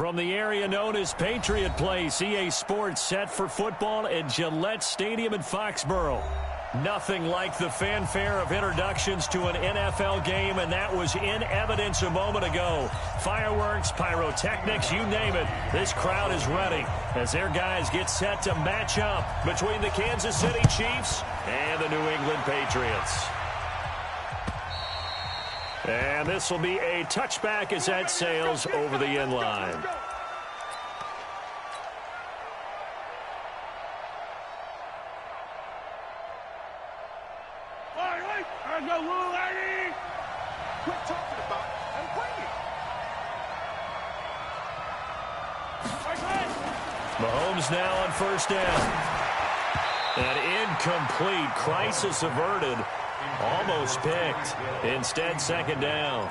From the area known as Patriot Place, EA Sports set for football at Gillette Stadium in Foxborough. Nothing like the fanfare of introductions to an NFL game, and that was in evidence a moment ago. Fireworks, pyrotechnics, you name it. This crowd is ready as their guys get set to match up between the Kansas City Chiefs and the New England Patriots. And this will be a touchback as that sails over the end line. Mahomes now on first down. An incomplete, crisis averted. Almost picked. Instead, second down.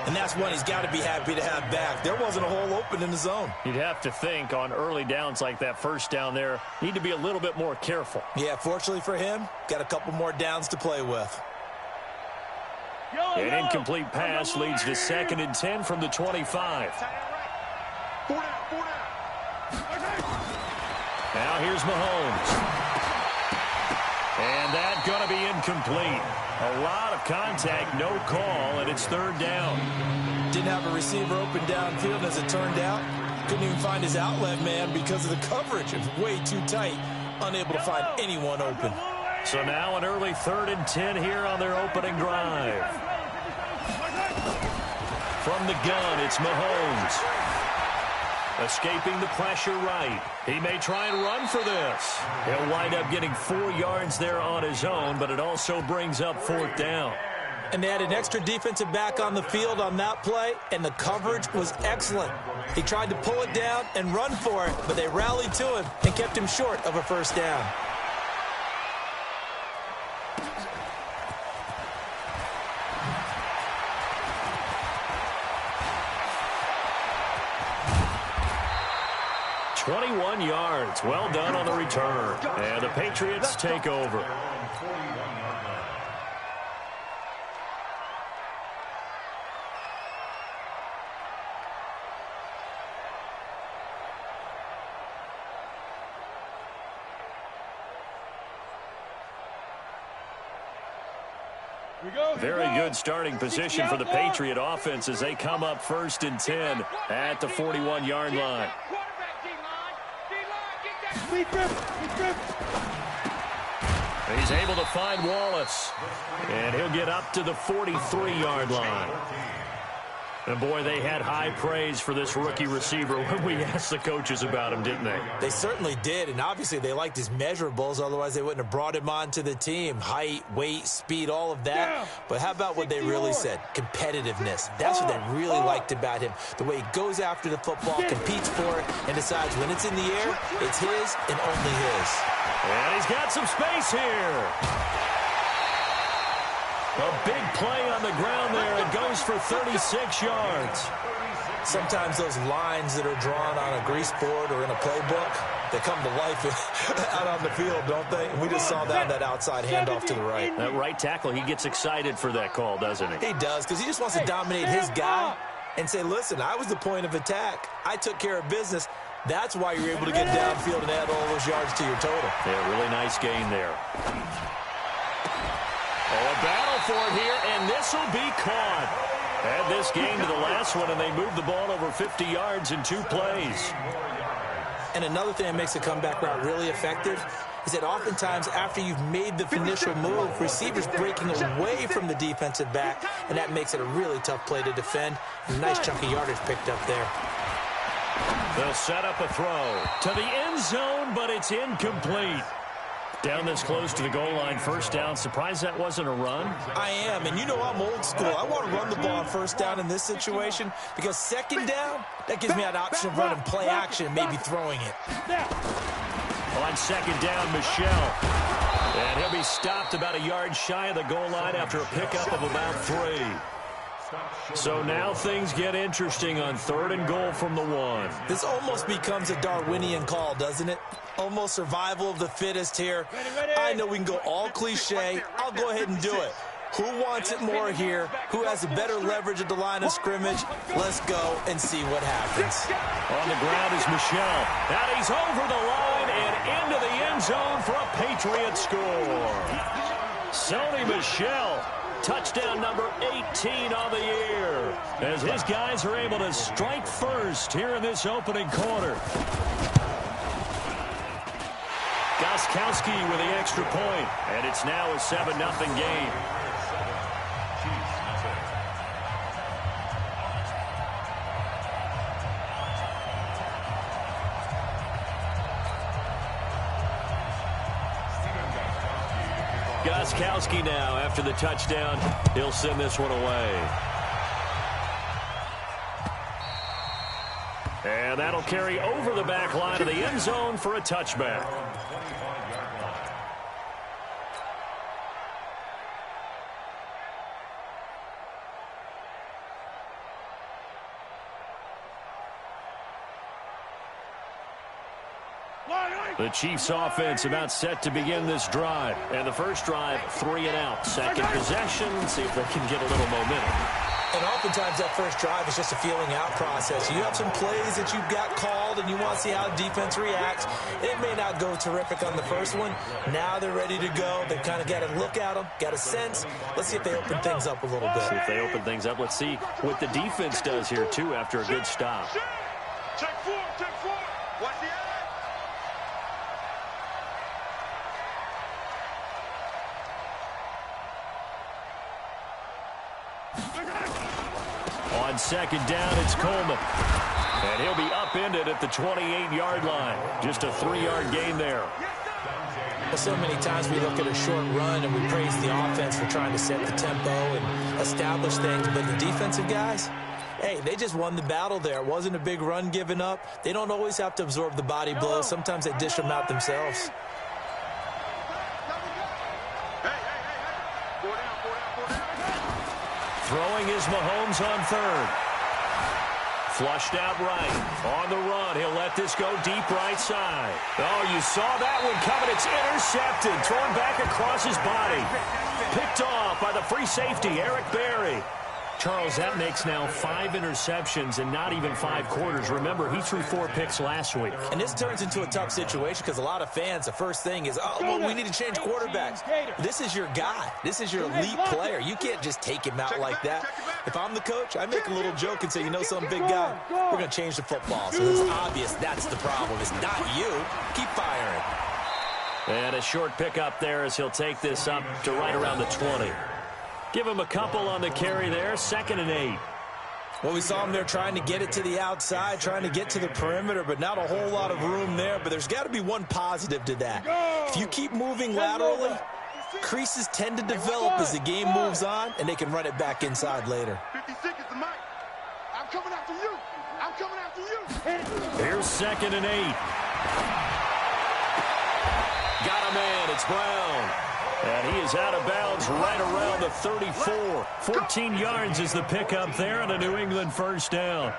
And that's one he's got to be happy to have back. There wasn't a hole open in the zone. You'd have to think on early downs like that first down there, need to be a little bit more careful. Yeah, fortunately for him, got a couple more downs to play with. An incomplete pass leads to 2nd and 10 from the 25. Now here's Mahomes. And that's going to be incomplete. A lot of contact, no call, and it's third down. Didn't have a receiver open downfield, as it turned out. Couldn't even find his outlet man because of the coverage. It was way too tight. Unable to find anyone open. So now an early 3rd and 10 here on their opening drive. From the gun, it's Mahomes. Escaping the pressure right. He may try and run for this. He'll wind up getting 4 yards there on his own, but it also brings up 4th down. And they had an extra defensive back on the field on that play, and the coverage was excellent. He tried to pull it down and run for it, but they rallied to him and kept him short of a first down. .21 yards. Well done on the return. And the Patriots take over. Very good starting position for the Patriot offense as they come up 1st and 10 at the 41-yard line. He's able to find Wallace, and he'll get up to the 43-yard line. And, boy, they had high praise for this rookie receiver when we asked the coaches about him, didn't they? They certainly did, and obviously they liked his measurables. Otherwise, they wouldn't have brought him onto the team. Height, weight, speed, all of that. But how about what they really said? Competitiveness. That's what they really liked about him. The way he goes after the football, competes for it, and decides when it's in the air, it's his and only his. And he's got some space here. A big play on the ground there. It goes for 36 yards. Sometimes those lines that are drawn on a grease board or in a playbook, they come to life out on the field, don't they? And we just saw that outside handoff to the right. That right tackle, he gets excited for that call, doesn't he? He does, because he just wants to dominate his guy and say, listen, I was the point of attack. I took care of business. That's why you're able to get downfield and add all those yards to your total. Yeah, really nice gain there. Oh, a battle for it here, and this will be caught. Add this game to the last one, and they moved the ball over 50 yards in 2 plays. And another thing that makes a comeback route really effective is that oftentimes after you've made the initial move, receivers breaking away from the defensive back, and that makes it a really tough play to defend. And a nice chunk of yardage picked up there. They'll set up a throw to the end zone, but it's incomplete. Down this close to the goal line, first down. Surprised that wasn't a run? I am, and you know I'm old school. I want to run the ball on first down in this situation because second down, that gives me an option of running play action and maybe throwing it. On second down, Michelle. And he'll be stopped about a yard shy of the goal line after a pickup of about 3. So now things get interesting on 3rd and goal from the 1. This almost becomes a Darwinian call, doesn't it? Almost survival of the fittest here. I know we can go all cliche. I'll go ahead and do it. Who wants it more here? Who has a better leverage at the line of scrimmage? Let's go and see what happens. On the ground is Michel. And he's over the line and into the end zone for a Patriot score. Sony Michel, touchdown number 18 on the year, as his guys are able to strike first here in this opening quarter. Gostkowski with the extra point, and it's now a 7-0 game. Gostkowski now, after the touchdown, he'll send this one away. And that'll carry over the back line of the end zone for a touchback. The Chiefs offense about set to begin this drive. And the first drive, 3 and out. Second possession, see if they can get a little momentum. And oftentimes that first drive is just a feeling out process. You have some plays that you've got called and you want to see how the defense reacts. It may not go terrific on the first one. Now they're ready to go. They've kind of got to look at them, got a sense. Let's see if they open things up a little bit. See if they open things up. Let's see what the defense does here, too, after a good stop. Check four. Watch the edge. On second down, it's Coleman. And he'll be upended at the 28-yard line. Just a 3-yard gain there. Well, so many times we look at a short run and we praise the offense for trying to set the tempo and establish things. But the defensive guys, hey, they just won the battle there. It wasn't a big run given up. They don't always have to absorb the body blows. Sometimes they dish them out themselves. Throwing is Mahomes on third. Flushed out right. On the run, he'll let this go deep right side. Oh, you saw that one coming. It's intercepted. Thrown back across his body. Picked off by the free safety, Eric Berry. Charles, that makes now 5 interceptions in not even 5 quarters. Remember, he threw 4 picks last week. And this turns into a tough situation because a lot of fans, the first thing is, oh, well, we need to change quarterbacks. This is your guy. This is your elite player. You can't just take him out like that. If I'm the coach, I make a little joke and say, you know something, big guy, we're going to change the football. So it's obvious that's the problem. It's not you. Keep firing. And a short pickup there as he'll take this up to right around the 20. Give him a couple on the carry there. 2nd and 8. Well, we saw him there trying to get it to the outside, trying to get to the perimeter, but not a whole lot of room there. But there's got to be one positive to that. If you keep moving laterally, creases tend to develop as the game moves on, and they can run it back inside later. 56 is the mic. I'm coming after you. I'm coming after you. Here's 2nd and 8. Got a man. It's Brown. And he is out of bounds right around the 34. 14 yards is the pickup there on a New England first down.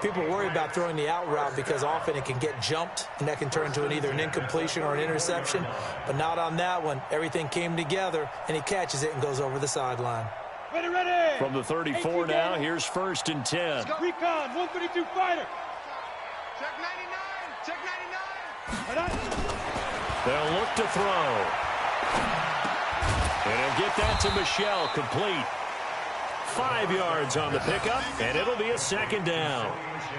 People worry about throwing the out route because often it can get jumped, and that can turn into either an incompletion or an interception. But not on that one. Everything came together, and he catches it and goes over the sideline. Ready. From the 34 now, here's 1st and 10. Recon, 132 fighter. Check 99. Check 99. They'll look to throw. And he'll get that to Michel, complete. 5 yards on the pickup, and it'll be a 2nd down.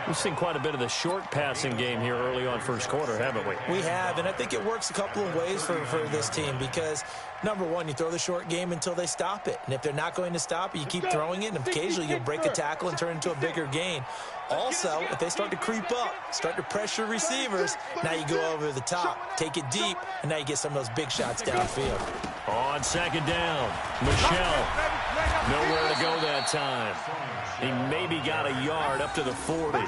We've seen quite a bit of the short passing game here early on first quarter, haven't we? We have, and I think it works a couple of ways for this team because, number one, you throw the short game until they stop it. And if they're not going to stop it, you keep throwing it, and occasionally you'll break a tackle and turn it into a bigger gain. Also, if they start to creep up, start to pressure receivers, now you go over the top, take it deep, and now you get some of those big shots downfield. On 2nd down, Michel. Nowhere to go that time. He maybe got a yard up to the 40.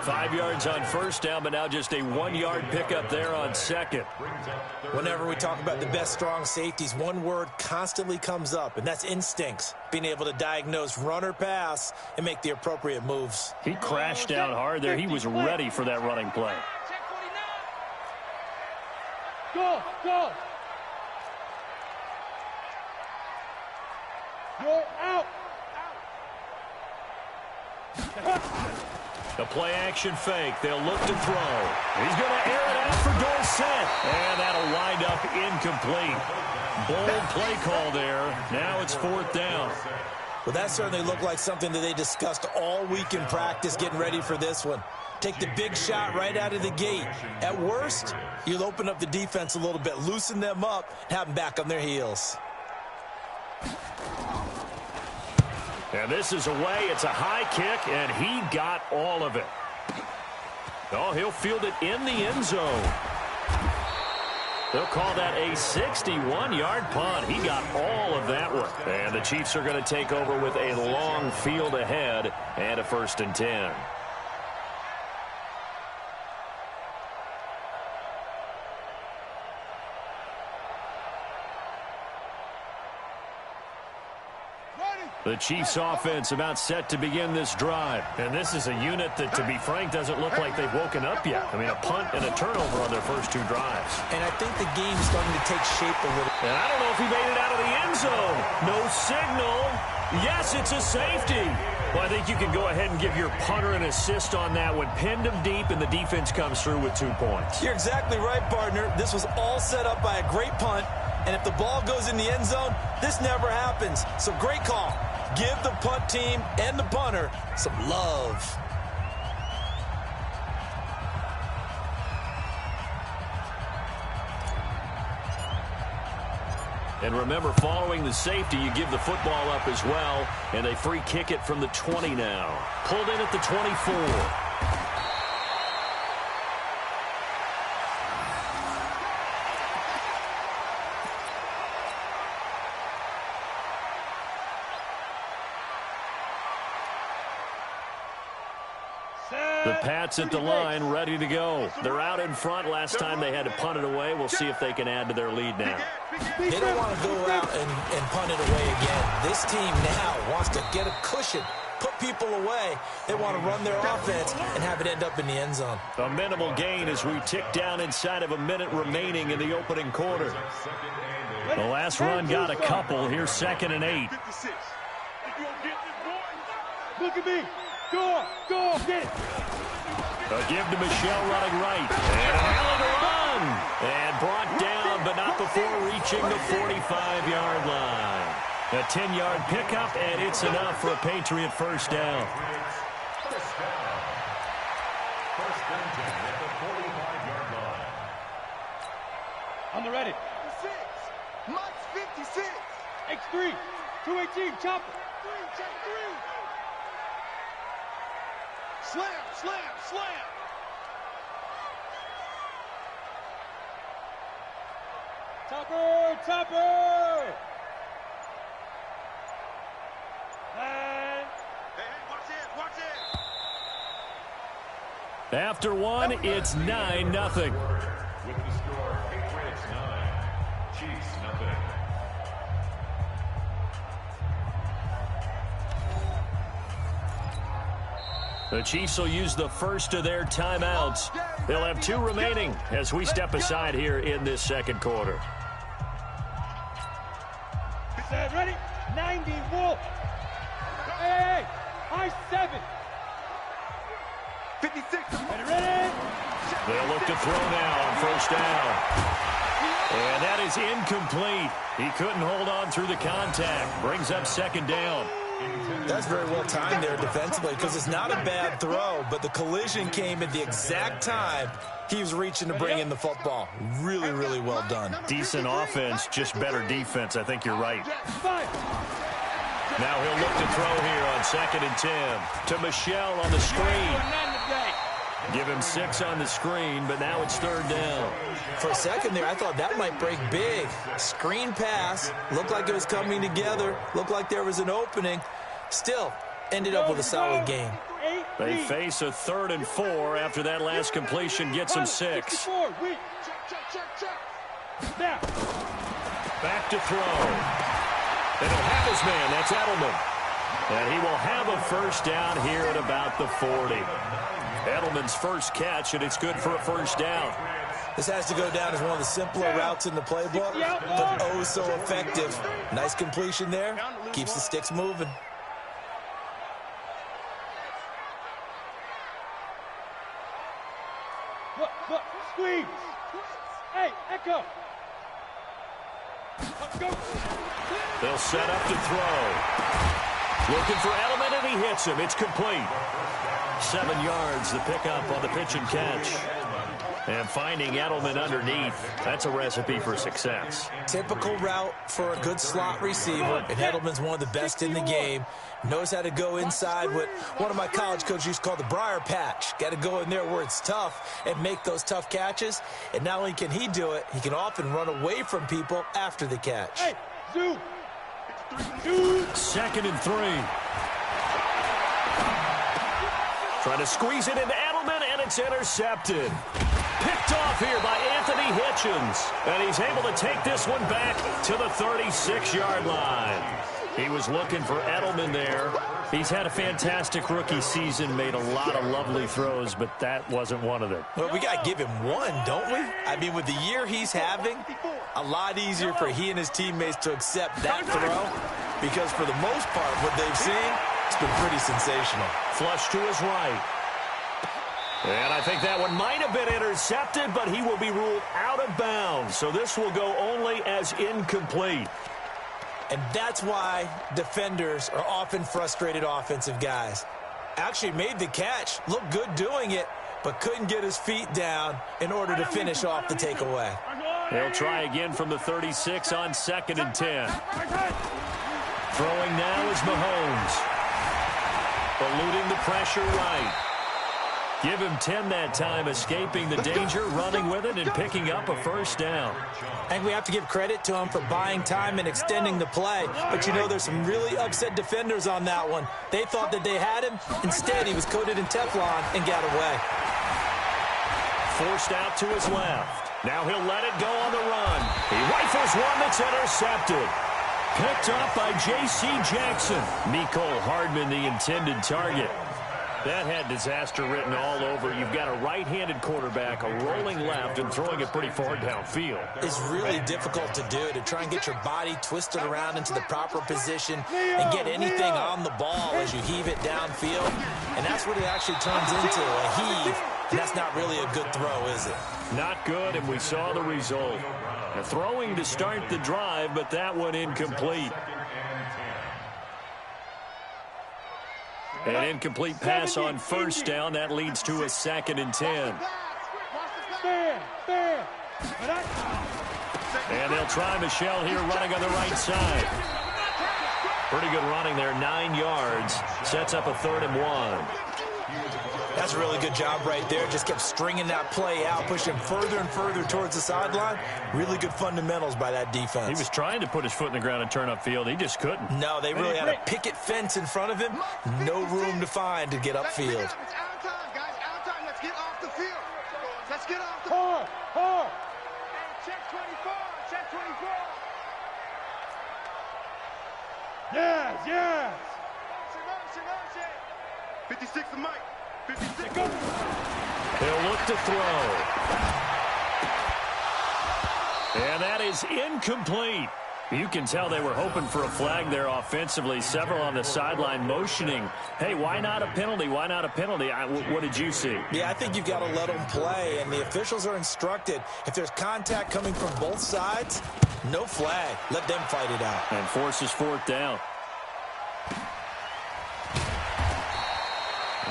5 yards on first down, but now just a 1-yard pickup there on 2nd. Whenever we talk about the best strong safeties, one word constantly comes up, and that's instincts. Being able to diagnose run or pass and make the appropriate moves. He crashed out hard there. He was ready for that running play. Go. The play action fake. They'll look to throw. He's going to air it out for Dorsett. And that'll wind up incomplete. Bold play call there. Now it's 4th down. Well, that certainly looked like something that they discussed all week in practice getting ready for this one. Take the big shot right out of the gate. At worst, you'll open up the defense a little bit, loosen them up, and have them back on their heels. And this is away. It's a high kick, and he got all of it. Oh, he'll field it in the end zone. They'll call that a 61-yard punt. He got all of that one. And the Chiefs are going to take over with a long field ahead and a 1st and 10. The Chiefs offense about set to begin this drive. And this is a unit that, to be frank, doesn't look like they've woken up yet. I mean, a punt and a turnover on their first 2 drives. And I think the game's starting to take shape a little. And I don't know if he made it out of the end zone. No signal. Yes, it's a safety. Well, I think you can go ahead and give your punter an assist on that one. Pinned him deep, and the defense comes through with 2 points. You're exactly right, partner. This was all set up by a great punt. And if the ball goes in the end zone, this never happens. So great call. Give the punt team and the punter some love. And remember, following the safety, you give the football up as well. And they free kick it from the 20 now. Pulled in at the 24. The Pats at the line, ready to go. They're out in front. Last time they had to punt it away. We'll see if they can add to their lead now. They don't want to go out and punt it away again. This team now wants to get a cushion, put people away. They want to run their offense and have it end up in the end zone. A minimal gain as we tick down inside of a minute remaining in the opening quarter. The last run got a couple. Here's 2nd and 8. Look at me. Go, get it. A give to Michelle running right. And a hell of a run. And brought down, but not before reaching the 45-yard line. A 10-yard pickup, and it's enough for a Patriot 1st down. On the ready. 6. Mike's 56. X3. 218. Chopper. 3. Check 3. Slam, slam, slam. Topper, topper. And hey, watch it. After one, it's 9-0. With the score, Patriots 9, Chiefs 0. The Chiefs will use the first of their timeouts. They'll have 2 remaining as we step aside here in this 2nd quarter. Ready? 90, Wolf. Hey, high 7. 56. Ready? They'll look to throw now on 1st down. And that is incomplete. He couldn't hold on through the contact. Brings up 2nd down. That's very well timed there defensively because it's not a bad throw, but the collision came at the exact time he was reaching to bring in the football. Really, really well done. Decent offense, just better defense. I think you're right. Now he'll look to throw here on 2nd and 10 to Michelle on the screen. Give him 6 on the screen, but now it's 3rd down. For a second there, I thought that might break big. Screen pass. Looked like it was coming together. Looked like there was an opening. Still, ended up with a solid game. They face a 3rd and 4 after that last completion gets him 6. Back to throw. And he'll have his man. That's Edelman. And he will have a 1st down here at about the 40. Edelman's first catch, and it's good for a 1st down. This has to go down as one of the simpler routes in the playbook, but oh so effective. Nice completion there. Keeps the sticks moving. Look, squeeze. Hey, Echo. Go. They'll set up to throw. Looking for Edelman, and he hits him. It's complete. 7 yards, the pickup on the pitch and catch. And finding Edelman underneath, that's a recipe for success. Typical route for a good slot receiver, and Edelman's one of the best in the game. Knows how to go inside what one of my college coaches used to call the briar patch. Got to go in there where it's tough and make those tough catches. And not only can he do it, he can often run away from people after the catch. Hey, zoom. 2nd and 3. Trying to squeeze it into Edelman, and it's intercepted. Picked off here by Anthony Hitchens. And he's able to take this one back to the 36-yard line. He was looking for Edelman there. He's had a fantastic rookie season, made a lot of lovely throws, but that wasn't one of them. Well, we got to give him one, don't we? I mean, with the year he's having, a lot easier for he and his teammates to accept that throw, because for the most part, what they've seen, it's been pretty sensational. Flush to his right. And I think that one might have been intercepted, but he will be ruled out of bounds. So this will go only as incomplete. And that's why defenders are often frustrated offensive guys. Actually made the catch, looked good doing it, but couldn't get his feet down in order to finish off the takeaway. He'll try again from the 36 on 2nd and 10. Throwing now is Mahomes. Eluding the pressure right. Give him 10 that time, escaping the danger, running with it, and picking up a first down. I think we have to give credit to him for buying time and extending the play. But, you know, there's some really upset defenders on that one. They thought that they had him. Instead, he was coated in Teflon and got away. Forced out to his left. Now he'll let it go on the run. He rifles one that's intercepted. Picked up by J.C. Jackson. Mecole Hardman, the intended target. That had disaster written all over. You've got a right-handed quarterback, a rolling left, and throwing it pretty far downfield. It's really difficult to do, to try and get your body twisted around into the proper position and get anything on the ball as you heave it downfield. And that's what it actually turns into, a heave. And that's not really a good throw, is it? Not good, and we saw the result. A throwing to start the drive, but that one incomplete. An incomplete pass on first down. That leads to a 2nd and 10. And they'll try Michel here running on the right side. Pretty good running there, 9 yards. Sets up a 3rd and 1. That's a really good job right there. Just kept stringing that play out, pushing further and further towards the sideline. Really good fundamentals by that defense. He was trying to put his foot in the ground and turn upfield. He just couldn't. No, they really had a picket fence in front of him. No room to find to get upfield. It's out of time, guys. Out of time. Let's get off the field. Let's get off the field. Hard. Hey, check 24. Check 24. Yes. 56 to Mike. 56. Go. He'll look to throw. And that is incomplete. You can tell they were hoping for a flag there offensively. Several on the sideline motioning, hey, why not a penalty? Why not a penalty? What did you see? Yeah, I think you've got to let them play, and the officials are instructed. If there's contact coming from both sides, no flag. Let them fight it out. And forces 4th down.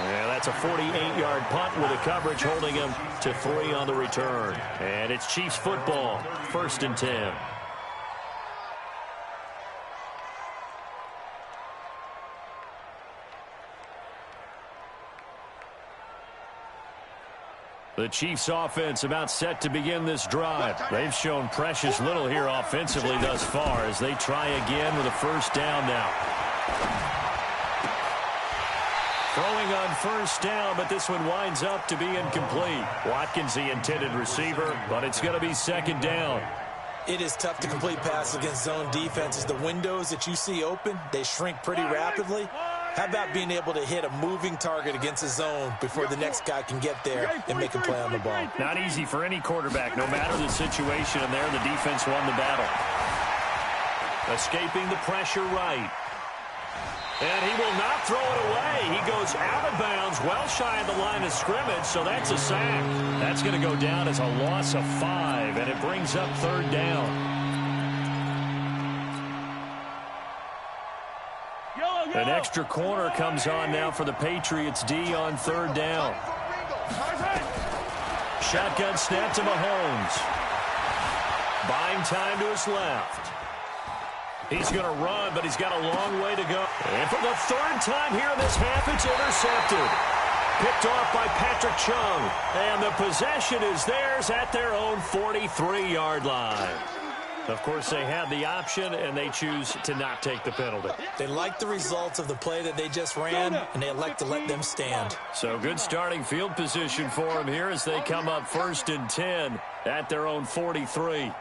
And that's a 48-yard punt with a coverage holding him to 3 on the return. And it's Chiefs football, 1st and 10. The Chiefs offense about set to begin this drive. They've shown precious little here offensively thus far as they try again with a 1st down now. Throwing on 1st down, but this one winds up to be incomplete. Watkins the intended receiver, but it's going to be 2nd down. It is tough to complete passes against zone defenses. The windows that you see open, they shrink pretty rapidly. How about being able to hit a moving target against his zone before the next guy can get there and make a play on the ball? Not easy for any quarterback, no matter the situation, and there the defense won the battle. Escaping the pressure right. And he will not throw it away. He goes out of bounds, well shy of the line of scrimmage, so that's a sack. That's going to go down as a loss of 5, and it brings up 3rd down. An extra corner comes on now for the Patriots D on 3rd down. Shotgun snap to Mahomes. Buying time to his left. He's going to run, but he's got a long way to go. And for the 3rd time here in this half, it's intercepted. Picked off by Patrick Chung. And the possession is theirs at their own 43-yard line. Of course, they had the option, and they choose to not take the penalty. They like the results of the play that they just ran, and they elect to let them stand. So good starting field position for them here as they come up 1st and 10 at their own 43. Hey,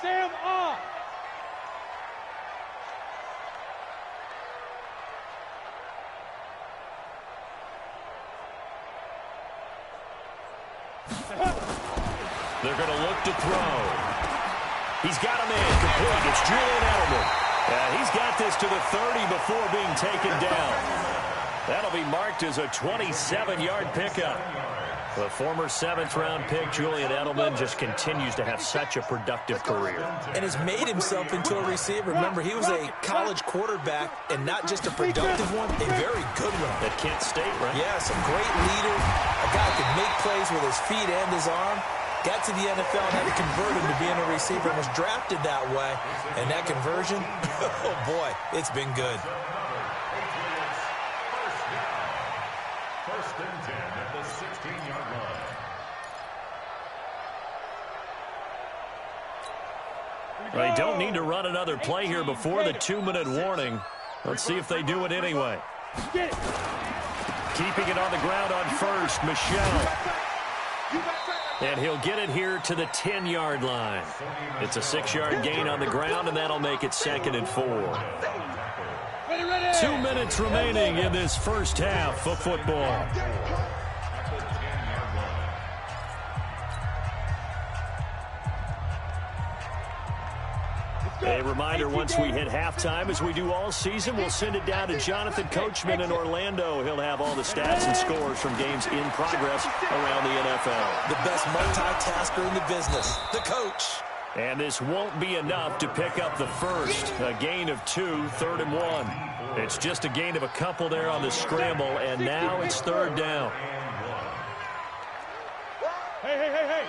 Sam off. They're going to look to throw. He's got a man complete. It's Julian Edelman. He's got this to the 30 before being taken down. That'll be marked as a 27-yard pickup. The former 7th-round pick, Julian Edelman, just continues to have such a productive career. And has made himself into a receiver. Remember, he was a college quarterback, and not just a productive one, a very good one. At Kent State, right? Yes, a great leader, a guy who could make plays with his feet and his arm. Got to the NFL and had to convert him to being a receiver and was drafted that way. And that conversion, oh boy, it's been good. First and 10 at the 16-yard line. They don't need to run another play here before the 2-minute warning. Let's see if they do it anyway. Keeping it on the ground on first, Michelle. And he'll get it here to the 10-yard line. It's a 6-yard gain on the ground, and that'll make it 2nd and 4. 2 minutes remaining in this first half of football. A reminder, once we hit halftime, as we do all season, we'll send it down to Jonathan Coachman in Orlando. He'll have all the stats and scores from games in progress around the NFL. The best multitasker in the business, the coach. And this won't be enough to pick up the first. A gain of 2, 3rd and 1. It's just a gain of a couple there on the scramble, and now it's 3rd down. Hey.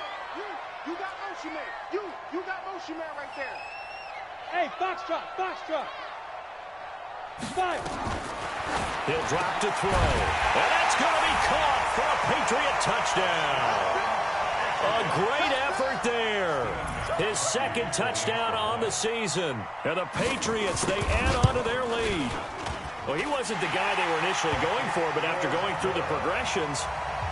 You got motion man. You got motion man right there. Hey, foxtrot. 5. He'll drop to throw. And that's going to be caught for a Patriot touchdown. A great effort there. His 2nd touchdown on the season. And the Patriots, they add on to their lead. Well, he wasn't the guy they were initially going for, but after going through the progressions,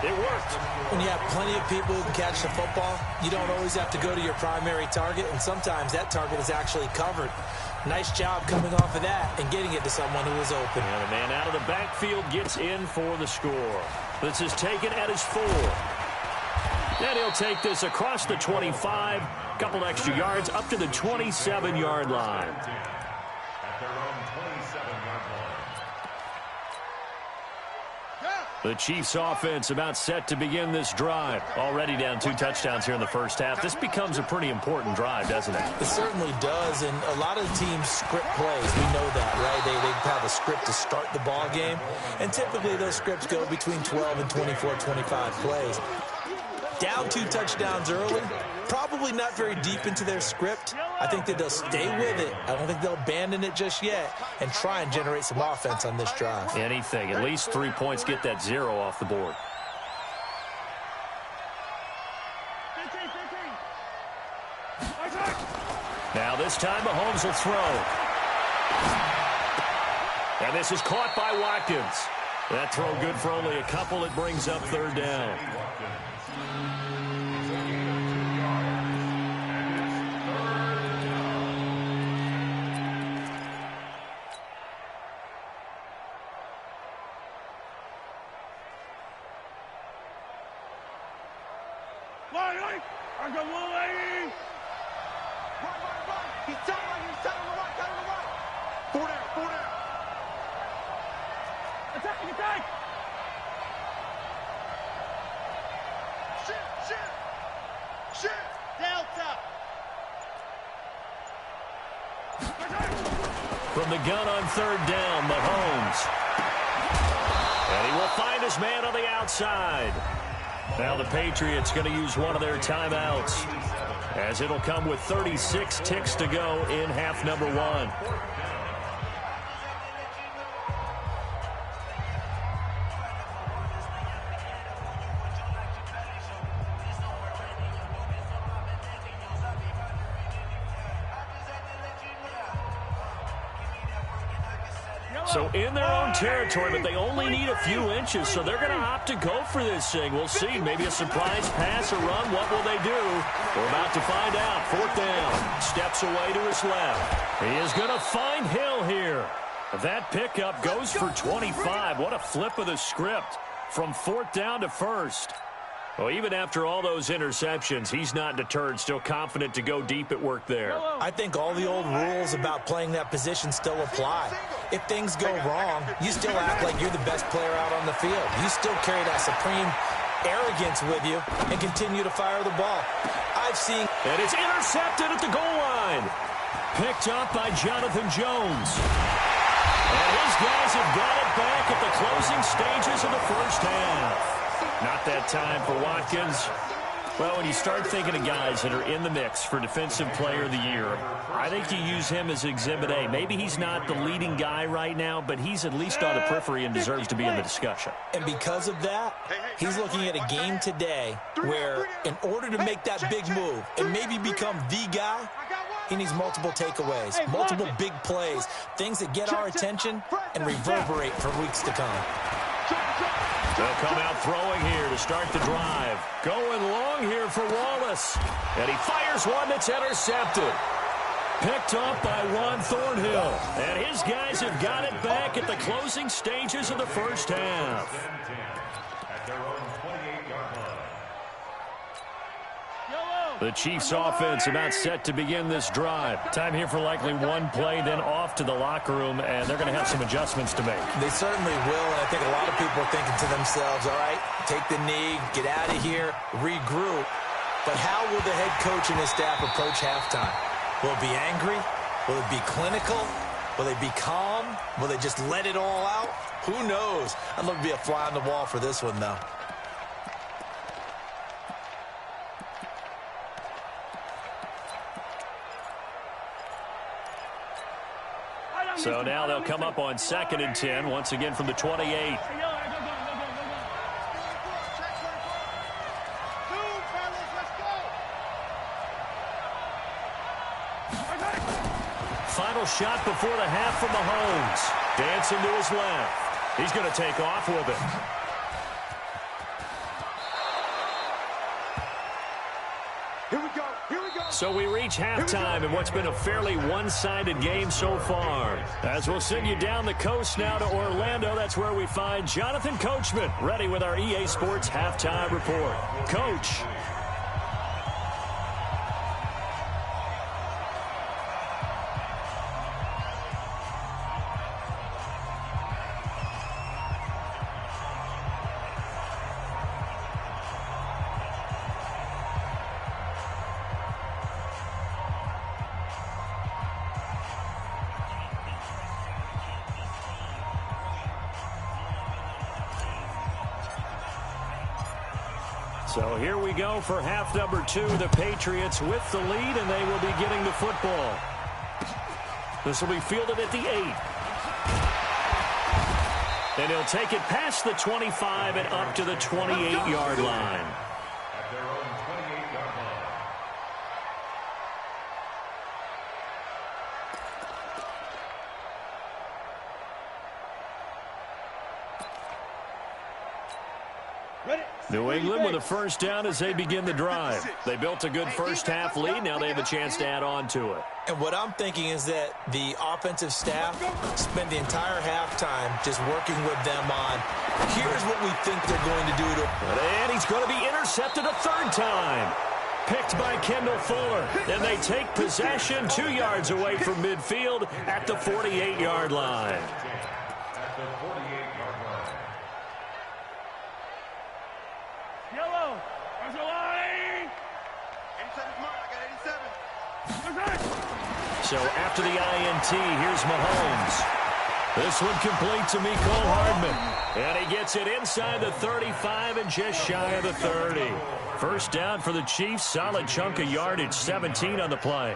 it worked. When you have plenty of people who can catch the football, you don't always have to go to your primary target, and sometimes that target is actually covered. Nice job coming off of that and getting it to someone who was open. And the man out of the backfield gets in for the score. This is taken at his 4. And he'll take this across the 25, couple extra yards up to the 27-yard line. At their own 27-yard line. The Chiefs offense about set to begin this drive. Already down 2 touchdowns here in the first half. This becomes a pretty important drive, doesn't it? It certainly does, and a lot of teams script plays. We know that, right? They have a script to start the ball game, and typically those scripts go between 12 and 24, 25 plays. Down 2 touchdowns early, probably not very deep into their script. I think that they'll stay with it. I don't think they'll abandon it just yet and try and generate some offense on this drive. Anything. At least 3 points, get that 0 off the board. Now this time Mahomes will throw. And this is caught by Watkins. That throw good for only a couple. It brings up 3rd down. Run. He's telling right. He's telling the right. Telling the right. Four down. Attack. Shit. Delta. From the gun on third down, Mahomes. And he will find his man on the outside. Now the Patriots going to use one of their timeouts, as it'll come with 36 ticks to go in half number one. So in their own territory, but they only need a few inches, so they're going to opt to go for this thing. We'll see. Maybe a surprise pass or run. What will they do? We're about to find out. Fourth down. Steps away to his left. He is going to find Hill here. That pickup goes for 25. What a flip of the script from fourth down to first. Well, even after all those interceptions, he's not deterred, still confident to go deep at work there. I think all the old rules about playing that position still apply. If things go wrong, you still act like you're the best player out on the field. You still carry that supreme arrogance with you and continue to fire the ball. I've seen... And it's intercepted at the goal line. Picked up by Jonathan Jones. And his guys have got it back at the closing stages of the first half. Not that time for Watkins. Well, when you start thinking of guys that are in the mix for Defensive Player of the Year, I think you use him as Exhibit A. Maybe he's not the leading guy right now, but he's at least on the periphery and deserves to be in the discussion. And because of that, he's looking at a game today where in order to make that big move and maybe become the guy, he needs multiple takeaways, multiple big plays, things that get our attention and reverberate for weeks to come. They'll come out throwing here to start the drive. Going long here for Wallace. And he fires one that's intercepted. Picked up by Ron Thornhill. And his guys have got it back at the closing stages of the first half. At their own 28-yard line. The Chiefs offense about set to begin this drive. Time here for likely one play, then off to the locker room, and they're going to have some adjustments to make. They certainly will, and I think a lot of people are thinking to themselves, all right, take the knee, get out of here, regroup. But how will the head coach and his staff approach halftime? Will it be angry? Will it be clinical? Will they be calm? Will they just let it all out? Who knows? I'd love to be a fly on the wall for this one, though. So now they'll come up on 2nd and 10, once again from the 28. Final shot before the half from Mahomes. Dancing to his left. He's going to take off with it. Here we go. So we reach halftime in what's been a fairly one-sided game so far. As we'll send you down the coast now to Orlando, that's where we find Jonathan Coachman, ready with our EA Sports Halftime Report. Coach. So here we go for half number 2. The Patriots with the lead, and they will be getting the football. This will be fielded at the 8. And he'll take it past the 25 and up to the 28-yard line. At their own 28-yard line. New England with a first down as they begin the drive. They built a good first half lead. Now they have a chance to add on to it. And what I'm thinking is that the offensive staff spent the entire halftime just working with them on, here's what we think they're going to do to... And he's going to be intercepted a third time. picked by Kendall Fuller. And they take possession 2 yards away from midfield at the 48-yard line. At the 48-yard line. Yellow. There's a line. 87's mine. I got 87. So after the INT, here's Mahomes. This one complete to Mecole Hardman. And he gets it inside the 35 and just shy of the 30. First down for the Chiefs. Solid chunk of yardage, 17 on the play.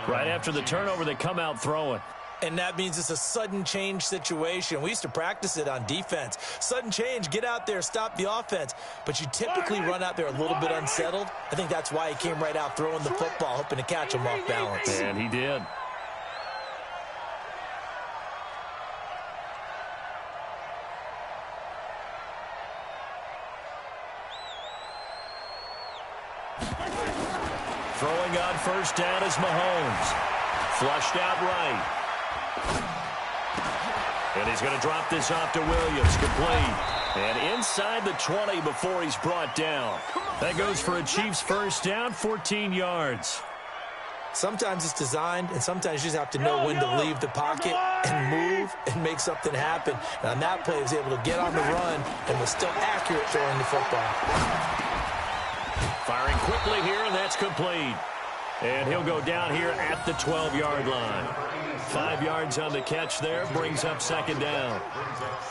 Right after the turnover, they come out throwing. And that means it's a sudden change situation. We used to practice it on defense. Sudden change, get out there, stop the offense. But you typically run out there a little bit unsettled. I think that's why he came right out throwing the football, hoping to catch him off balance. And he did. Throwing on first down is Mahomes. Flushed out right. And he's going to drop this off to Williams. Complete. And inside the 20 before he's brought down. That goes for a Chiefs first down, 14 yards. Sometimes it's designed, and sometimes you just have to know when to leave the pocket and move and make something happen. And on that play, he was able to get on the run and was still accurate throwing the football. Firing quickly here, and that's complete. And he'll go down here at the 12-yard line. 5 yards on the catch there, brings up second down.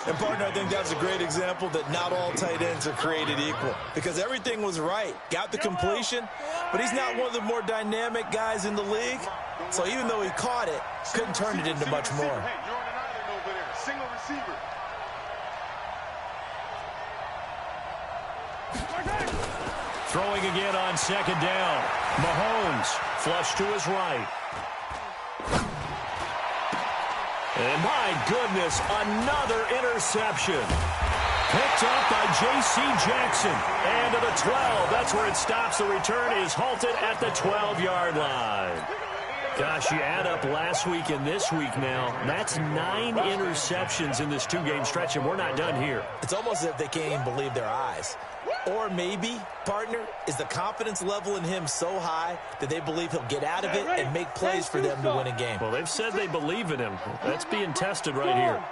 And, partner, I think that's a great example that not all tight ends are created equal. Because everything was right. Got the completion, but he's not one of the more dynamic guys in the league. So even though he caught it, couldn't turn it into much more. Hey, you're on an island over there. Single receiver. Throwing again on second down. Mahomes flush to his right. And my goodness, another interception. Picked up by J.C. Jackson. And to the 12. That's where it stops. The return is halted at the 12-yard line. Gosh, you add up last week and this week now. That's 9 interceptions in this 2-game stretch, and we're not done here. It's almost as if they can't even believe their eyes. Or maybe, partner, is the confidence level in him so high that they believe he'll get out of it and make plays for them to win a game. Well, they've said they believe in him. That's being tested right here.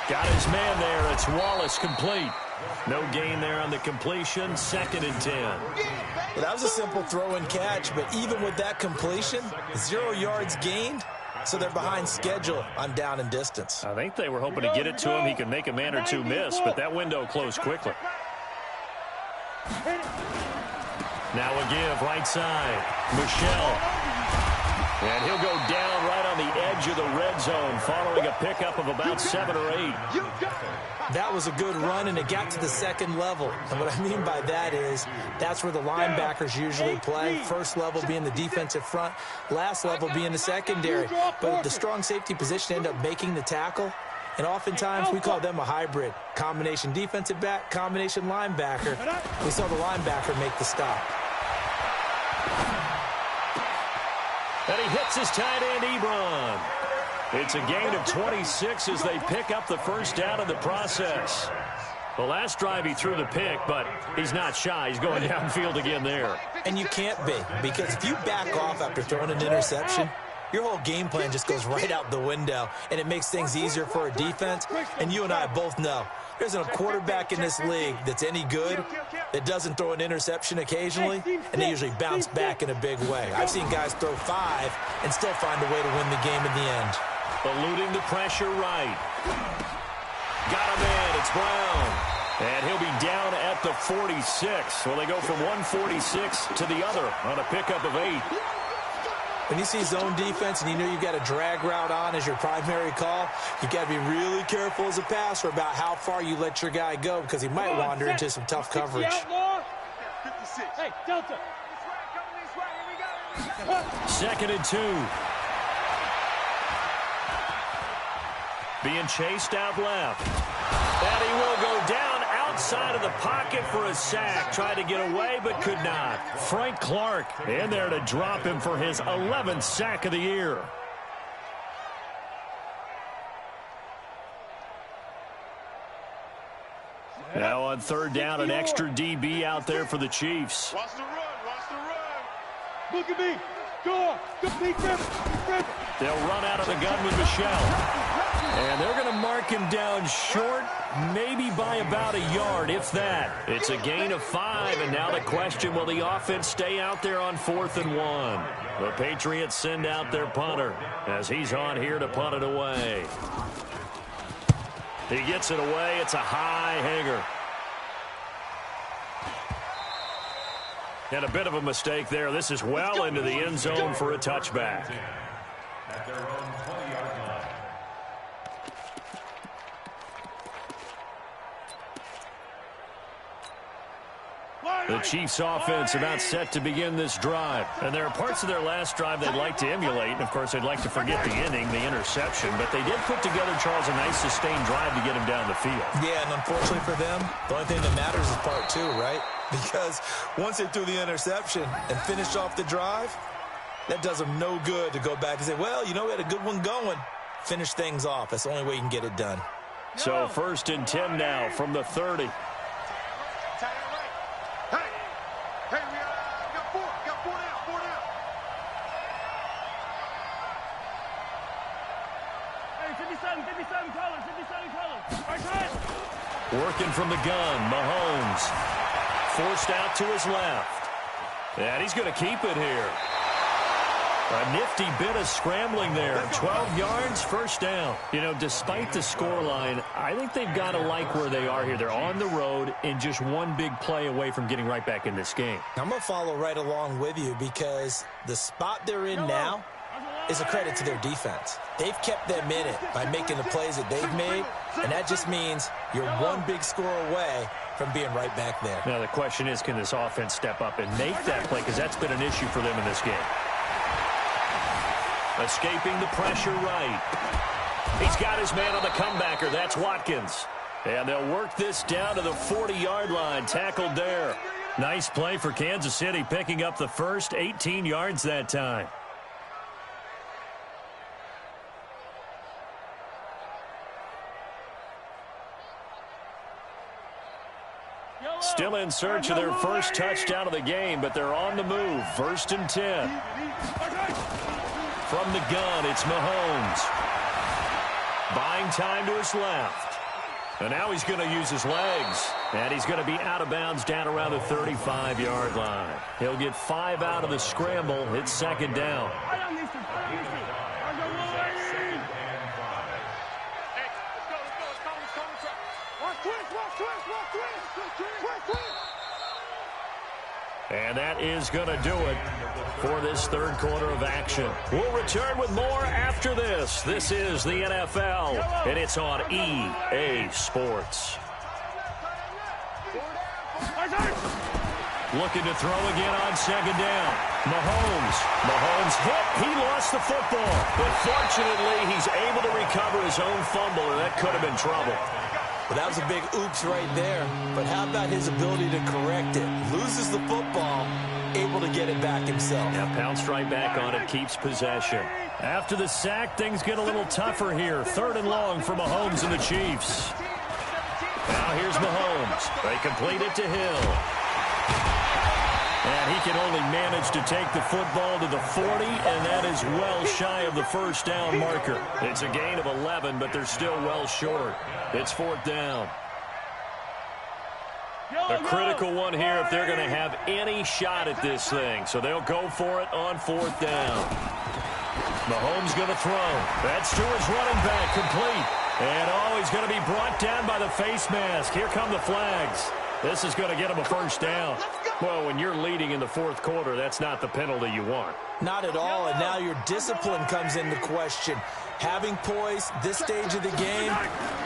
Got his man there. It's Wallace complete. No gain there on the completion. 2nd and 10. Well, that was a simple throw and catch, but even with that completion, 0 yards gained. So they're behind schedule on down and distance. I think they were hoping to get it to him. He could make a man or two miss, but that window closed quickly. Now a give, right side. Michelle. And he'll go down right on the edge of the red zone following a pickup of about 7 or 8. That was a good run, and it got to the second level. And what I mean by that is that's where the linebackers usually play. First level being the defensive front, last level being the secondary. But the strong safety position ended up making the tackle. And oftentimes we call them a hybrid. Combination defensive back, combination linebacker. We saw the linebacker make the stop. And he hits his tight end, Ebron. It's a gain of 26 as they pick up the first down in the process. The last drive he threw the pick, but he's not shy. He's going downfield again there. And you can't be, because if you back off after throwing an interception, your whole game plan just goes right out the window, and it makes things easier for a defense. And you and I both know there's a quarterback in this league that's any good that doesn't throw an interception occasionally, and they usually bounce back in a big way. I've seen guys throw 5 and still find a way to win the game in the end. Eluding the pressure right. Got him in. It's Brown. And he'll be down at the 46. Well, they go from 146 to the other on a pickup of 8. When you see zone defense and you know you've got a drag route on as your primary call, you've got to be really careful as a passer about how far you let your guy go, because he might wander into some tough coverage. Hey, Delta. 2nd and 2. Being chased out left. And he will go down outside of the pocket for a sack. Tried to get away, but could not. Frank Clark in there to drop him for his 11th sack of the year. Now on third down, an extra DB out there for the Chiefs. Watch the run. Watch the run. Look at me. Go. Be careful. They'll run out of the gun with Michelle. And they're going to mark him down short, maybe by about a yard, if that. It's a gain of 5, and now the question, will the offense stay out there on 4th and 1? The Patriots send out their punter as he's on here to punt it away. He gets it away. It's a high hanger. And a bit of a mistake there. This is well into the end zone for a touchback. At their own 20-yard line. The Chiefs offense about set to begin this drive. And there are parts of their last drive they'd like to emulate. And, of course, they'd like to forget the inning, the interception. But they did put together, Charles, a nice sustained drive to get him down the field. Yeah, and unfortunately for them, the only thing that matters is part 2, right? Because once they threw the interception and finished off the drive, that does them no good to go back and say, well, you know, we had a good one going. Finish things off. That's the only way you can get it done. So 1st and 10 now from the 30. Hey, we got 4. We got 4 down. 4 down. Hey, 57 colors. Right side. Working from the gun, Mahomes. Forced out to his left. And he's going to keep it here. A nifty bit of scrambling there. 12 yards, first down. You know, despite the scoreline, I think they've got to like where they are here. They're on the road and just one big play away from getting right back in this game. I'm going to follow right along with you because the spot they're in now is a credit to their defense. They've kept them in it by making the plays that they've made, and that just means you're one big score away from being right back there. Now, the question is, can this offense step up and make that play? Because that's been an issue for them in this game. Escaping the pressure right. He's got his man on the comebacker. That's Watkins. And they'll work this down to the 40-yard line. Tackled there. Nice play for Kansas City, picking up the first 18 yards that time. Still in search of their first touchdown of the game, but they're on the move. 1st and 10. From the gun, it's Mahomes. Buying time to his left. And now he's going to use his legs. And he's going to be out of bounds down around the 35-yard line. He'll get 5 out of the scramble. It's 2nd down. And that is going to do it for this 3rd quarter of action. We'll return with more after this. This is the NFL, and it's on EA Sports. Looking to throw again on 2nd down. Mahomes hit. He lost the football. But fortunately, he's able to recover his own fumble, and that could have been trouble. Well, that was a big oops right there. But how about his ability to correct it? Loses the football, able to get it back himself. Yeah, pounced right back on it, keeps possession. After the sack, things get a little tougher here. 3rd and long for Mahomes and the Chiefs. Now here's Mahomes. They complete it to Hill. And he can only manage to take the football to the 40, and that is well shy of the 1st down marker. It's a gain of 11, but they're still well short. It's 4th down. A critical one here if they're going to have any shot at this thing. So they'll go for it on 4th down. Mahomes going to throw. That's to his running back, complete. And he's going to be brought down by the face mask. Here come the flags. This is going to get him a 1st down. Well, when you're leading in the 4th quarter, that's not the penalty you want. Not at all, and now your discipline comes into question. Having poise this stage of the game,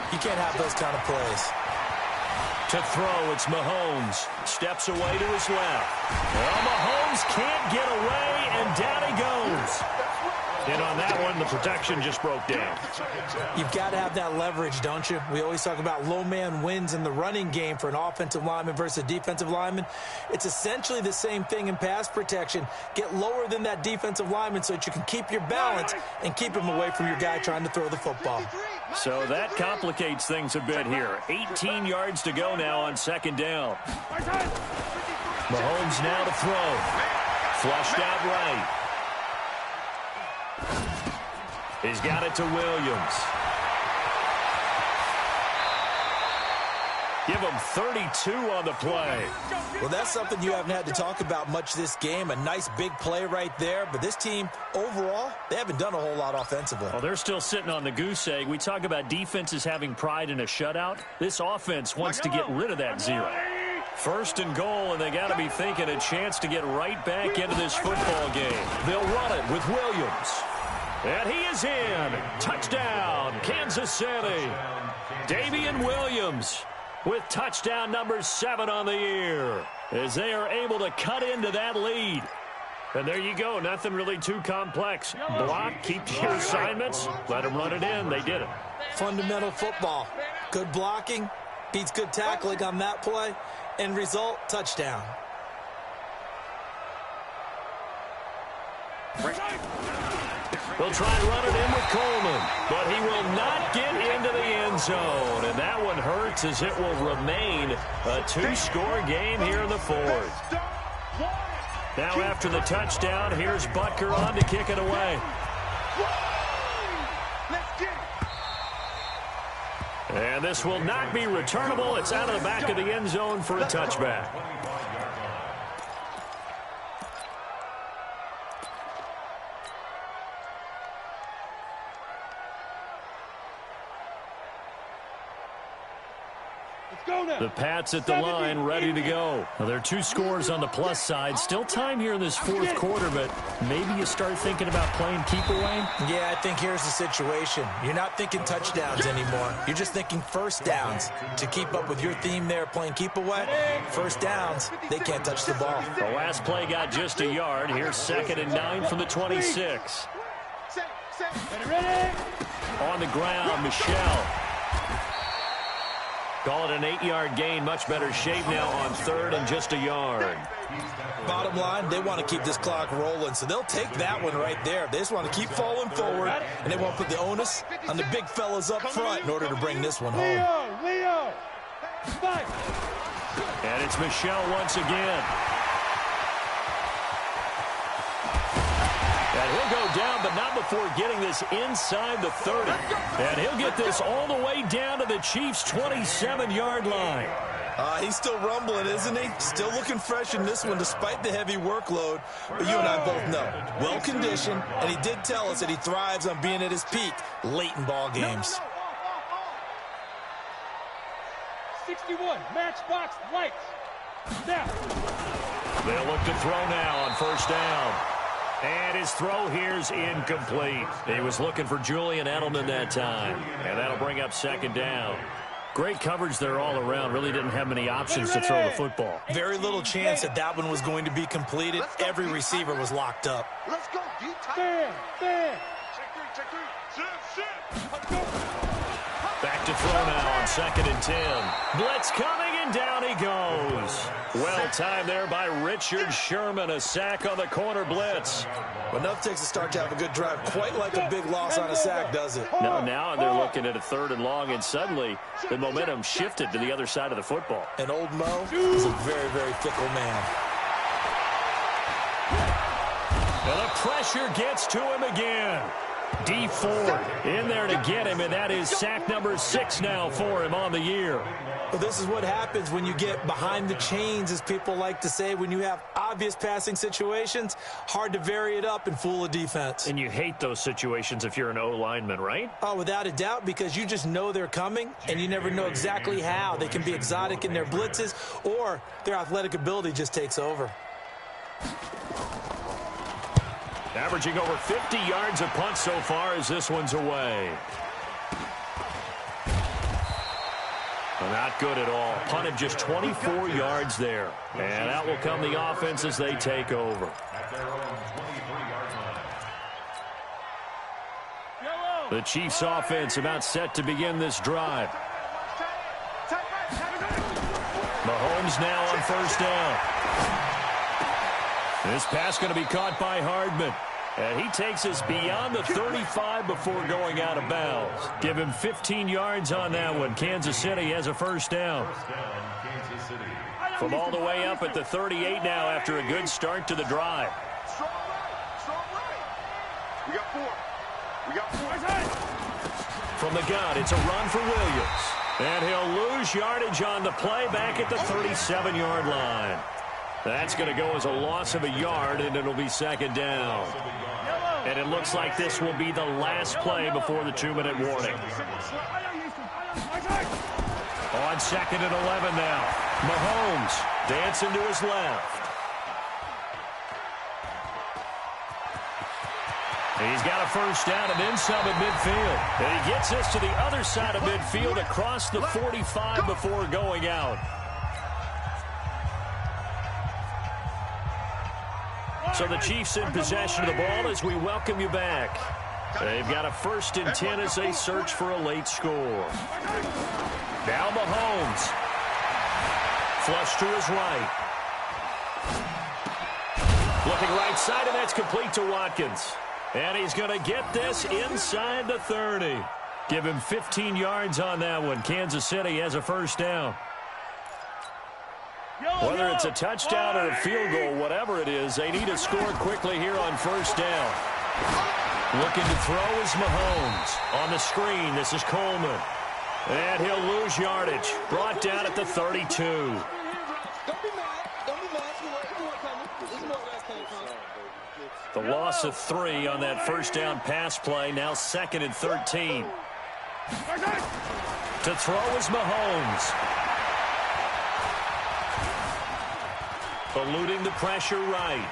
you can't have those kind of plays. To throw, it's Mahomes. Steps away to his left. Well, Mahomes can't get away, and down he goes. And on that one, the protection just broke down. You've got to have that leverage, don't you? We always talk about low man wins in the running game for an offensive lineman versus a defensive lineman. It's essentially the same thing in pass protection. Get lower than that defensive lineman so that you can keep your balance and keep him away from your guy trying to throw the football. So that complicates things a bit here. 18 yards to go now on second down. Mahomes now to throw. Flushed out right. He's got it to Williams. Give him 32 on the play. Well, that's something you haven't had to talk about much this game. A nice big play right there. But this team, overall, they haven't done a whole lot offensively. Well, they're still sitting on the goose egg. We talk about defenses having pride in a shutout. This offense wants to get rid of that zero. First and goal, and they got to be thinking a chance to get right back into this football game. They'll run it with Williams. And he is in. Touchdown, Kansas City. Davian Williams with touchdown number 7 on the year as they are able to cut into that lead. And there you go. Nothing really too complex. Block, keep your assignments, let them run it in. They did it. Fundamental football. Good blocking, beats good tackling on that play. End result, touchdown. They'll try and run it in with Coleman, but he will not get into the end zone. And that one hurts as it will remain a 2-score game here in the fourth. Now after the touchdown, here's Butker on to kick it away. And this will not be returnable. It's out of the back of the end zone for a touchback. The Pats at the line, ready to go. Well, there are 2 scores on the plus side. Still time here in this fourth quarter, but maybe you start thinking about playing keep away? Yeah, I think here's the situation. You're not thinking touchdowns anymore. You're just thinking first downs. To keep up with your theme there, playing keep away, first downs, they can't touch the ball. The last play got just a yard. Here's 2nd and 9 from the 26. On the ground, Michelle. Call it an 8-yard gain. Much better shape now on 3rd and just a yard. Bottom line, they want to keep this clock rolling, so they'll take that one right there. They just want to keep falling forward, and they won't put the onus on the big fellas up front in order to bring this one home. Leo, fight. And it's Michelle once again. And he'll go down, but not before getting this inside the 30. And he'll get this all the way down to the Chiefs' 27-yard line. He's still rumbling, isn't he? Still looking fresh in this one despite the heavy workload. But you and I both know, well-conditioned, and he did tell us that he thrives on being at his peak late in ball games. 61, matchbox lights. Now. They'll look to throw now on first down. And his throw here's incomplete. He was looking for Julian Edelman that time. And that'll bring up 2nd down. Great coverage there all around. Really didn't have many options to throw the football. Very little chance that that one was going to be completed. Every receiver was locked up. Let's go, D. Stand. Check three. Sit. Back to throw now on 2nd and 10. Blitz coming, and down he goes. Well timed there by Richard Sherman. A sack on the corner blitz. Enough takes a start to have a good drive. Quite like a big loss on a sack, does it? Now they're looking at a 3rd and long, and suddenly the momentum shifted to the other side of the football. And old Mo is a very, very fickle man. And the pressure gets to him again. D Ford in there to get him, and that is sack number 6 now for him on the year. Well, this is what happens when you get behind the chains, as people like to say. When you have obvious passing situations, hard to vary it up and fool a defense. And you hate those situations if you're an O-lineman, right? Oh, without a doubt, because you just know they're coming, and you never know exactly how. They can be exotic in their blitzes, or their athletic ability just takes over. Averaging over 50 yards a punt so far as this one's away. Well, not good at all. Punted just 24 yards there. And out will come the offense as they take over. The Chiefs offense about set to begin this drive. Mahomes now on first down. This pass going to be caught by Hardman. And he takes us beyond the 35 before going out of bounds. Give him 15 yards on that one. Kansas City has a first down. From all the way up at the 38 now after a good start to the drive. Strong right. Strong right. We got 4. We got 4. From the gun, it's a run for Williams. And he'll lose yardage on the play back at the 37-yard line. That's going to go as a loss of a yard, and it'll be second down. And it looks like this will be the last play before the 2-minute warning. On second and 11 now. Mahomes dancing to his left. He's got a first down and then some at midfield. And he gets us to the other side of midfield across the 45 before going out. So the Chiefs in possession of the ball as we welcome you back. They've got a 1st and 10 as they search for a late score. Now Mahomes. Flush to his right. Looking right side, and that's complete to Watkins. And he's going to get this inside the 30. Give him 15 yards on that one. Kansas City has a first down. Whether it's a touchdown or a field goal, whatever it is, they need to score quickly here on first down. Looking to throw is Mahomes. On the screen, this is Coleman. And he'll lose yardage. Brought down at the 32. Don't be mad. Don't be mad. This is where that came from. The loss of 3 on that first down pass play. Now 2nd and 13. To throw is Mahomes. Eluding the pressure right.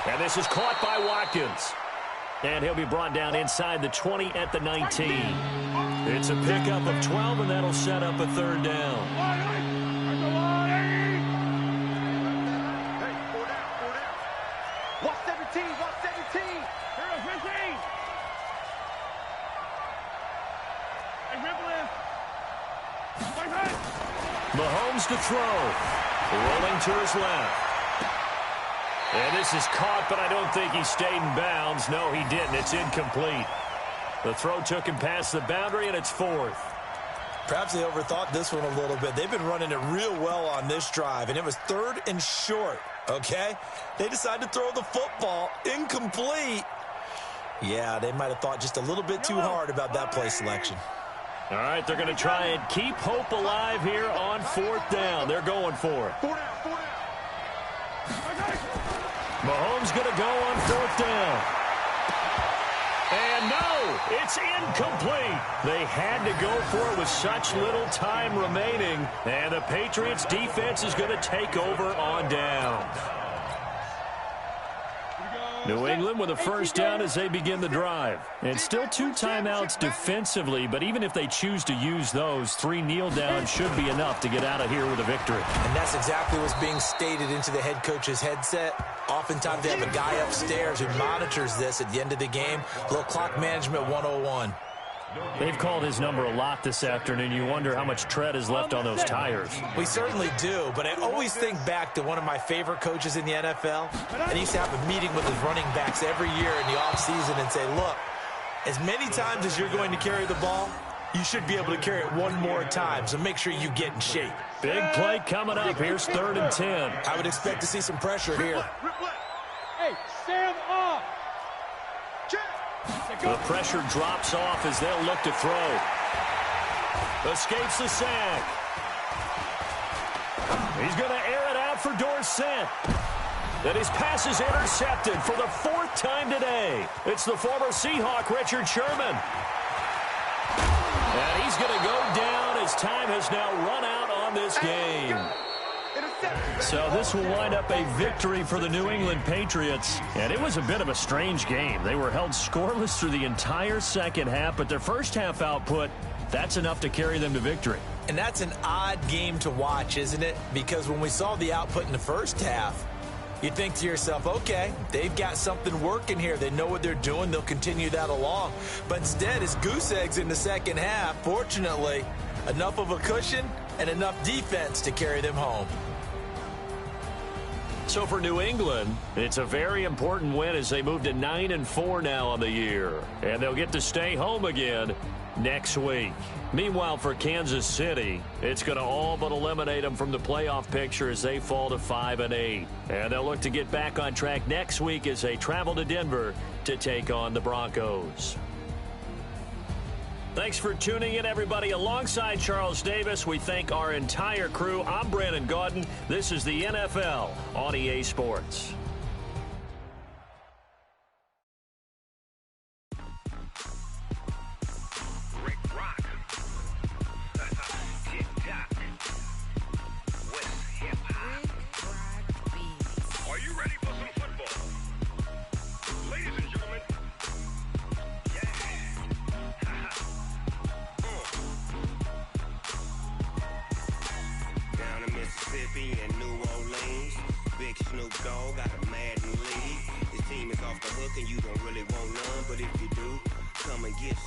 And this is caught by Watkins. And he'll be brought down inside the 20 at the 19. It's a pickup of 12, and that'll set up a third down. Hey, 4 down, 4 down. Watch 17, watch 17. Here goes 15. Hey, ripple in. Mahomes to throw. Rolling to his left. And this is caught, but I don't think he stayed in bounds. No, he didn't. It's incomplete. The throw took him past the boundary, and it's 4th. Perhaps they overthought this one a little bit. They've been running it real well on this drive, and it was 3rd and short, okay? They decided to throw the football incomplete. Yeah, they might have thought just a little bit too hard about that play selection. All right, they're going to try and keep hope alive here on 4th down. They're going for it. 4 down, 4 down. Mahomes going to go on 4th down. And no, it's incomplete. They had to go for it with such little time remaining. And the Patriots defense is going to take over on downs. New England with a first down as they begin the drive. And still 2 timeouts defensively, but even if they choose to use those, 3 kneel downs should be enough to get out of here with a victory. And that's exactly what's being stated into the head coach's headset. Oftentimes they have a guy upstairs who monitors this at the end of the game. A little clock management 101. They've called his number a lot this afternoon. You wonder how much tread is left on those tires. We certainly do, but I always think back to one of my favorite coaches in the NFL. And he used to have a meeting with his running backs every year in the offseason and say, look, as many times as you're going to carry the ball, you should be able to carry it one more time, so make sure you get in shape. Big play coming up. Here's 3rd and 10. I would expect to see some pressure here. Hey, stand up. The pressure drops off as they'll look to throw. Escapes the sack. He's going to air it out for Dorsett. And his pass is intercepted for the 4th time today. It's the former Seahawk, Richard Sherman. And he's going to go down as time has now run out on this game. So this will wind up a victory for the New England Patriots. And it was a bit of a strange game. They were held scoreless through the entire second half, but their first half output, that's enough to carry them to victory. And that's an odd game to watch, isn't it? Because when we saw the output in the first half, you think to yourself, okay, they've got something working here. They know what they're doing. They'll continue that along. But instead, it's goose eggs in the second half. Fortunately, enough of a cushion and enough defense to carry them home. So for New England, it's a very important win as they move to 9-4 now on the year. And they'll get to stay home again next week. Meanwhile, for Kansas City, it's going to all but eliminate them from the playoff picture as they fall to 5-8. And they'll look to get back on track next week as they travel to Denver to take on the Broncos. Thanks for tuning in, everybody. Alongside Charles Davis, we thank our entire crew. I'm Brandon Gaudin. This is the NFL on EA Sports. And New Orleans, Big Snoop Dogg got a Madden lead. His team is off the hook and you don't really want none, but if you do, come and get